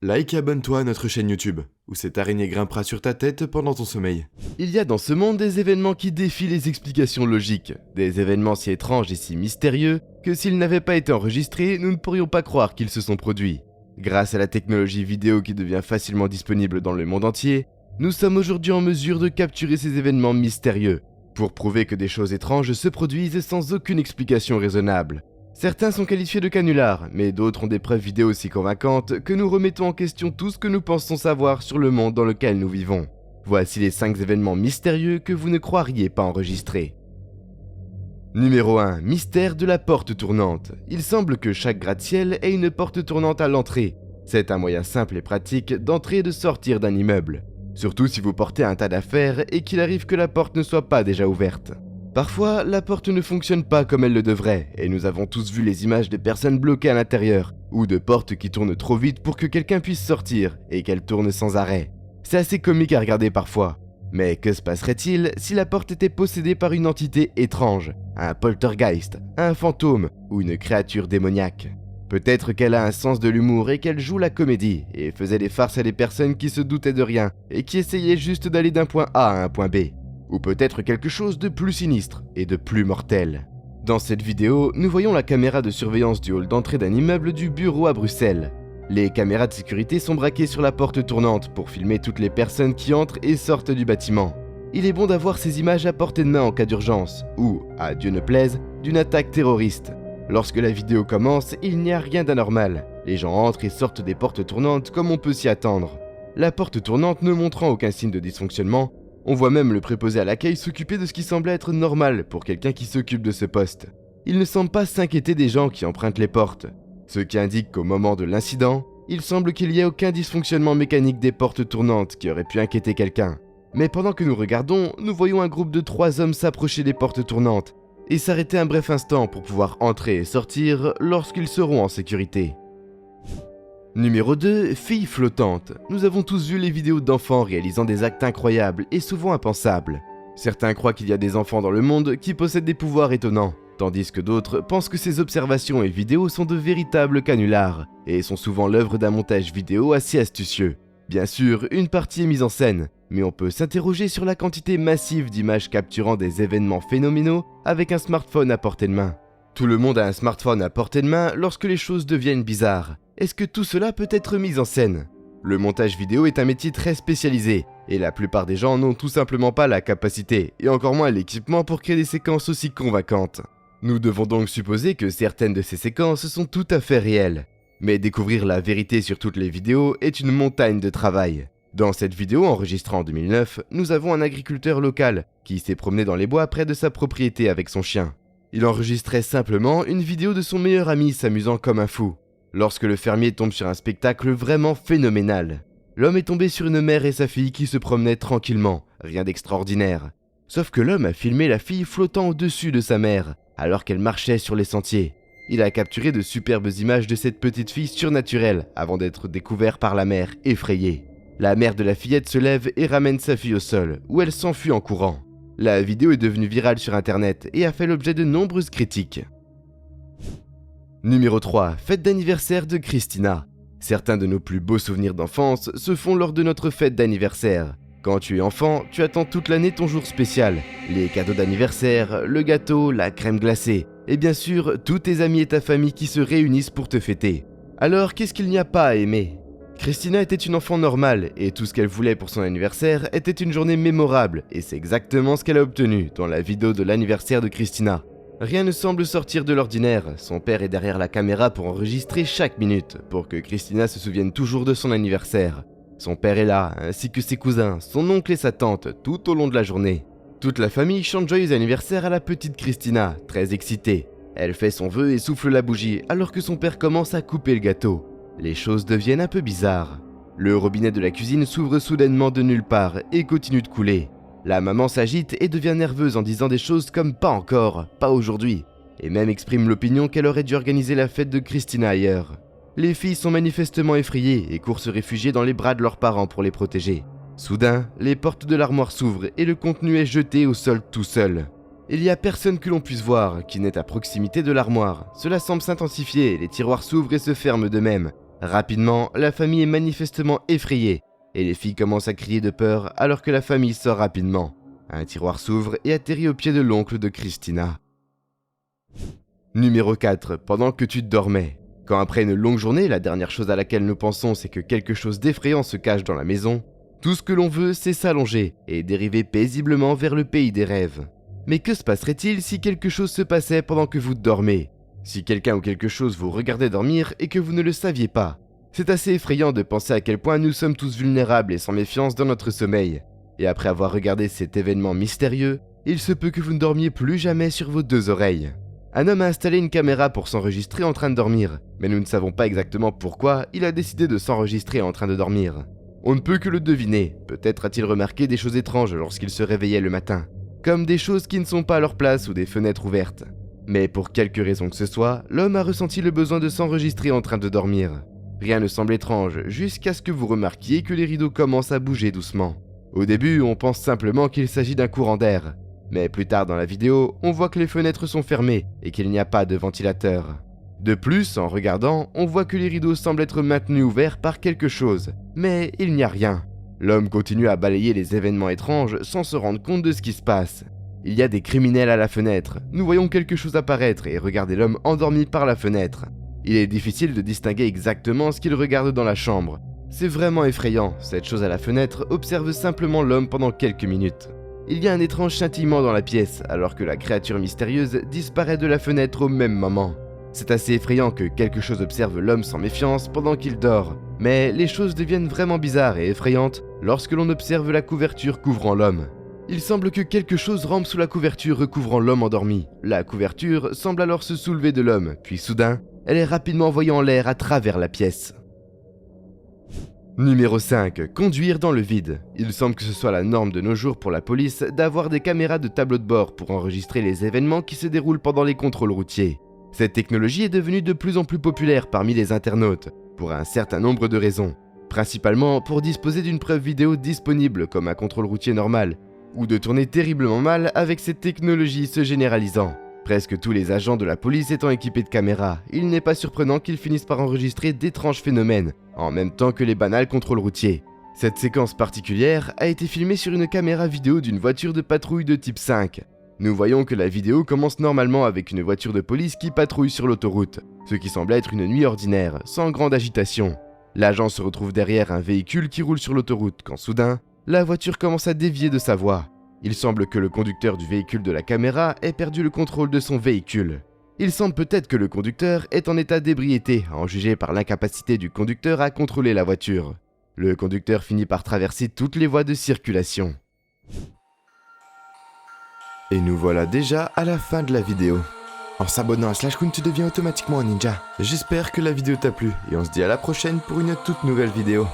Like et abonne-toi à notre chaîne YouTube, où cette araignée grimpera sur ta tête pendant ton sommeil. Il y a dans ce monde des événements qui défient les explications logiques, des événements si étranges et si mystérieux que s'ils n'avaient pas été enregistrés, nous ne pourrions pas croire qu'ils se sont produits. Grâce à la technologie vidéo qui devient facilement disponible dans le monde entier, nous sommes aujourd'hui en mesure de capturer ces événements mystérieux, pour prouver que des choses étranges se produisent sans aucune explication raisonnable. Certains sont qualifiés de canulars, mais d'autres ont des preuves vidéo si convaincantes que nous remettons en question tout ce que nous pensons savoir sur le monde dans lequel nous vivons. Voici les 5 événements mystérieux que vous ne croiriez pas enregistrés. Numéro 1. Mystère de la porte tournante. Il semble que chaque gratte-ciel ait une porte tournante à l'entrée. C'est un moyen simple et pratique d'entrer et de sortir d'un immeuble. Surtout si vous portez un tas d'affaires et qu'il arrive que la porte ne soit pas déjà ouverte. Parfois, la porte ne fonctionne pas comme elle le devrait, et nous avons tous vu les images de personnes bloquées à l'intérieur, ou de portes qui tournent trop vite pour que quelqu'un puisse sortir, et qu'elles tournent sans arrêt. C'est assez comique à regarder parfois. Mais que se passerait-il si la porte était possédée par une entité étrange, un poltergeist, un fantôme, ou une créature démoniaque? Peut-être qu'elle a un sens de l'humour et qu'elle joue la comédie, et faisait des farces à des personnes qui se doutaient de rien, et qui essayaient juste d'aller d'un point A à un point B. Ou peut-être quelque chose de plus sinistre et de plus mortel. Dans cette vidéo, nous voyons la caméra de surveillance du hall d'entrée d'un immeuble du bureau à Bruxelles. Les caméras de sécurité sont braquées sur la porte tournante pour filmer toutes les personnes qui entrent et sortent du bâtiment. Il est bon d'avoir ces images à portée de main en cas d'urgence, ou, à Dieu ne plaise, d'une attaque terroriste. Lorsque la vidéo commence, il n'y a rien d'anormal. Les gens entrent et sortent des portes tournantes comme on peut s'y attendre. La porte tournante ne montrant aucun signe de dysfonctionnement, on voit même le préposé à l'accueil s'occuper de ce qui semble être normal pour quelqu'un qui s'occupe de ce poste. Il ne semble pas s'inquiéter des gens qui empruntent les portes, ce qui indique qu'au moment de l'incident, il semble qu'il n'y ait aucun dysfonctionnement mécanique des portes tournantes qui aurait pu inquiéter quelqu'un. Mais pendant que nous regardons, nous voyons un groupe de 3 hommes s'approcher des portes tournantes et s'arrêter un bref instant pour pouvoir entrer et sortir lorsqu'ils seront en sécurité. Numéro 2. Fille flottante. Nous avons tous vu les vidéos d'enfants réalisant des actes incroyables et souvent impensables. Certains croient qu'il y a des enfants dans le monde qui possèdent des pouvoirs étonnants, tandis que d'autres pensent que ces observations et vidéos sont de véritables canulars et sont souvent l'œuvre d'un montage vidéo assez astucieux. Bien sûr, une partie est mise en scène, mais on peut s'interroger sur la quantité massive d'images capturant des événements phénoménaux avec un smartphone à portée de main. Tout le monde a un smartphone à portée de main lorsque les choses deviennent bizarres. Est-ce que tout cela peut être mis en scène? Le montage vidéo est un métier très spécialisé, et la plupart des gens n'ont tout simplement pas la capacité, et encore moins l'équipement pour créer des séquences aussi convaincantes. Nous devons donc supposer que certaines de ces séquences sont tout à fait réelles. Mais découvrir la vérité sur toutes les vidéos est une montagne de travail. Dans cette vidéo enregistrée en 2009, nous avons un agriculteur local qui s'est promené dans les bois près de sa propriété avec son chien. Il enregistrait simplement une vidéo de son meilleur ami s'amusant comme un fou, lorsque le fermier tombe sur un spectacle vraiment phénoménal. L'homme est tombé sur une mère et sa fille qui se promenaient tranquillement, rien d'extraordinaire. Sauf que l'homme a filmé la fille flottant au-dessus de sa mère, alors qu'elle marchait sur les sentiers. Il a capturé de superbes images de cette petite fille surnaturelle avant d'être découvert par la mère, effrayée. La mère de la fillette se lève et ramène sa fille au sol, où elle s'enfuit en courant. La vidéo est devenue virale sur internet et a fait l'objet de nombreuses critiques. Numéro 3. Fête d'anniversaire de Christina. Certains de nos plus beaux souvenirs d'enfance se font lors de notre fête d'anniversaire. Quand tu es enfant, tu attends toute l'année ton jour spécial. Les cadeaux d'anniversaire, le gâteau, la crème glacée, et bien sûr, tous tes amis et ta famille qui se réunissent pour te fêter. Alors, qu'est-ce qu'il n'y a pas à aimer? Christina était une enfant normale, et tout ce qu'elle voulait pour son anniversaire était une journée mémorable, et c'est exactement ce qu'elle a obtenu dans la vidéo de l'anniversaire de Christina. Rien ne semble sortir de l'ordinaire, son père est derrière la caméra pour enregistrer chaque minute, pour que Christina se souvienne toujours de son anniversaire. Son père est là, ainsi que ses cousins, son oncle et sa tante, tout au long de la journée. Toute la famille chante joyeux anniversaire à la petite Christina, très excitée. Elle fait son vœu et souffle la bougie, alors que son père commence à couper le gâteau. Les choses deviennent un peu bizarres. Le robinet de la cuisine s'ouvre soudainement de nulle part et continue de couler. La maman s'agite et devient nerveuse en disant des choses comme « pas encore, pas aujourd'hui », et même exprime l'opinion qu'elle aurait dû organiser la fête de Christina ailleurs. Les filles sont manifestement effrayées et courent se réfugier dans les bras de leurs parents pour les protéger. Soudain, les portes de l'armoire s'ouvrent et le contenu est jeté au sol tout seul. Il n'y a personne que l'on puisse voir qui n'est à proximité de l'armoire. Cela semble s'intensifier, les tiroirs s'ouvrent et se ferment d'eux-mêmes. Rapidement, la famille est manifestement effrayée, et les filles commencent à crier de peur alors que la famille sort rapidement. Un tiroir s'ouvre et atterrit au pied de l'oncle de Christina. Numéro 4. Pendant que tu dormais. Quand après une longue journée, la dernière chose à laquelle nous pensons c'est que quelque chose d'effrayant se cache dans la maison, tout ce que l'on veut c'est s'allonger et dériver paisiblement vers le pays des rêves. Mais que se passerait-il si quelque chose se passait pendant que vous dormez? Si quelqu'un ou quelque chose vous regardait dormir et que vous ne le saviez pas? C'est assez effrayant de penser à quel point nous sommes tous vulnérables et sans méfiance dans notre sommeil. Et après avoir regardé cet événement mystérieux, il se peut que vous ne dormiez plus jamais sur vos deux oreilles. Un homme a installé une caméra pour s'enregistrer en train de dormir, mais nous ne savons pas exactement pourquoi il a décidé de s'enregistrer en train de dormir. On ne peut que le deviner, peut-être a-t-il remarqué des choses étranges lorsqu'il se réveillait le matin, comme des choses qui ne sont pas à leur place ou des fenêtres ouvertes. Mais pour quelque raison que ce soit, l'homme a ressenti le besoin de s'enregistrer en train de dormir. Rien ne semble étrange, jusqu'à ce que vous remarquiez que les rideaux commencent à bouger doucement. Au début, on pense simplement qu'il s'agit d'un courant d'air. Mais plus tard dans la vidéo, on voit que les fenêtres sont fermées et qu'il n'y a pas de ventilateur. De plus, en regardant, on voit que les rideaux semblent être maintenus ouverts par quelque chose, mais il n'y a rien. L'homme continue à balayer les événements étranges sans se rendre compte de ce qui se passe. Il y a des criminels à la fenêtre, nous voyons quelque chose apparaître et regardez l'homme endormi par la fenêtre. Il est difficile de distinguer exactement ce qu'il regarde dans la chambre. C'est vraiment effrayant, cette chose à la fenêtre observe simplement l'homme pendant quelques minutes. Il y a un étrange scintillement dans la pièce, alors que la créature mystérieuse disparaît de la fenêtre au même moment. C'est assez effrayant que quelque chose observe l'homme sans méfiance pendant qu'il dort, mais les choses deviennent vraiment bizarres et effrayantes lorsque l'on observe la couverture couvrant l'homme. Il semble que quelque chose rampe sous la couverture recouvrant l'homme endormi. La couverture semble alors se soulever de l'homme, puis soudain, elle est rapidement envoyée en l'air à travers la pièce. Numéro 5. Conduire dans le vide. Il semble que ce soit la norme de nos jours pour la police d'avoir des caméras de tableau de bord pour enregistrer les événements qui se déroulent pendant les contrôles routiers. Cette technologie est devenue de plus en plus populaire parmi les internautes, pour un certain nombre de raisons. Principalement pour disposer d'une preuve vidéo disponible comme un contrôle routier normal, ou de tourner terriblement mal avec cette technologie se généralisant. Presque tous les agents de la police étant équipés de caméras, il n'est pas surprenant qu'ils finissent par enregistrer d'étranges phénomènes, en même temps que les banals contrôles routiers. Cette séquence particulière a été filmée sur une caméra vidéo d'une voiture de patrouille de type 5. Nous voyons que la vidéo commence normalement avec une voiture de police qui patrouille sur l'autoroute, ce qui semble être une nuit ordinaire, sans grande agitation. L'agent se retrouve derrière un véhicule qui roule sur l'autoroute quand soudain, la voiture commence à dévier de sa voie. Il semble que le conducteur du véhicule de la caméra ait perdu le contrôle de son véhicule. Il semble peut-être que le conducteur est en état d'ébriété, à en juger par l'incapacité du conducteur à contrôler la voiture. Le conducteur finit par traverser toutes les voies de circulation. Et nous voilà déjà à la fin de la vidéo. En s'abonnant à Slashcoon, tu deviens automatiquement un ninja. J'espère que la vidéo t'a plu et on se dit à la prochaine pour une toute nouvelle vidéo.